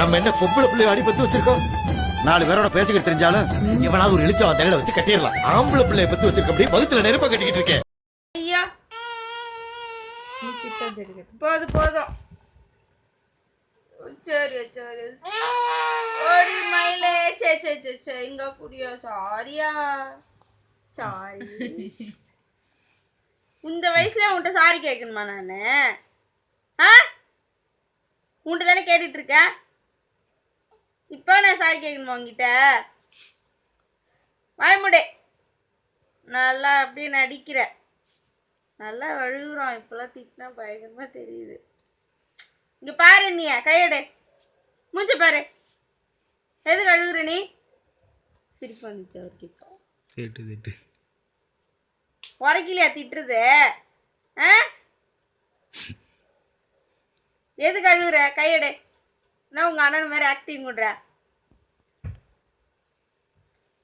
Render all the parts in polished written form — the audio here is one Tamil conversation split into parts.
நம்ம என்ன பொம்பளை பிள்ளைய அடி பத்து வச்சிருக்கோம்? 4 பேரோட பேசிக்கிட்டு தெரிஞ்சாலும் இவனாவது ஒரு இழுச்ச தலையில வச்சு கட்டிடலாம். ஆம்பளை பிள்ளைய பத்து வச்சிருக்க அப்படியே வகுத்துல நெருப்ப கட்டிக்கிட்டு இருக்கேன். ஐயா போதும் சரி சரி ஓடி மயிலே சே சே சே சே இங்க குடியா சாரியா சாரி இந்த வயசுல உன்கிட்ட சாரி கேட்கணுமா நான்? உன்கிட்ட தானே கேட்டுட்டு இருக்கேன். இப்போ நான் சாரி கேட்கணுமா உங்ககிட்ட? வாய்முடே நல்லா அப்படியே நடிக்கிற, நல்லா அழுகுறோம். இப்போல்லாம் திட்டினா பயங்கரமாக தெரியுது. இங்கே பாரு, நீ கையடே மூஞ்ச பாரு. எதுக்கு அழுகுற நீ? சிரிப்பு வந்துச்சு அவருக்கு. இப்போ உரைக்கிலையா திட்டுறது? எதுக்கு அழுகுற? கையடே. என்ன உங்கள் அண்ணன் மாதிரி ஆக்டிங் பண்ணுற?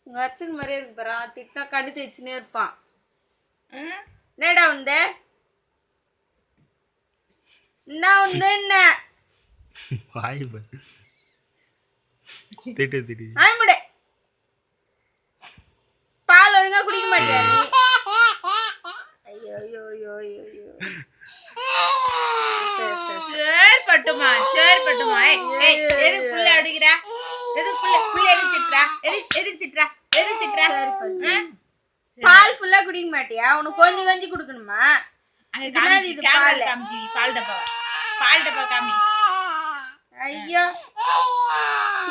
உங்கள் அர்ச்சன் மாதிரியே இருக்கு பாரு. திட்டினா கண்ணு தேய்ச்சினே இருப்பான். என்னடா உண்டு என்ன உண்டு என்ன ஆயமுடே பால் ஒழுங்கா குடிக்க மாட்டியா நீ? ஐயோ ஐயோ ஐயோ ஐயோ சரி பட்டுமா சரி பட்டுமா. எதுக்கு புள்ள அடிக்கிறா? எதுக்கு புள்ள எதுக்கு திட்டுறா? பால் ஃபுல்லா குடிக்க மாட்டியா? உனக்கு கொஞ்சம் கொஞ்சம் குடுக்கணுமா? இது பால் டப்பா காமி. ஐயோ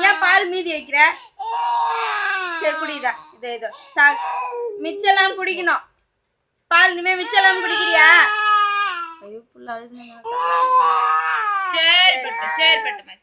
ஏன் பால் மீதி வைக்கிற? சரி குடிதா. இதோ மிச்செல்லாம் குடிக்கணும். பால் இனிமே மிச்செல்லாம் குடிக்கிறியா? ஐயோ புள்ள அழுதுங்க. சரி பட்டுமா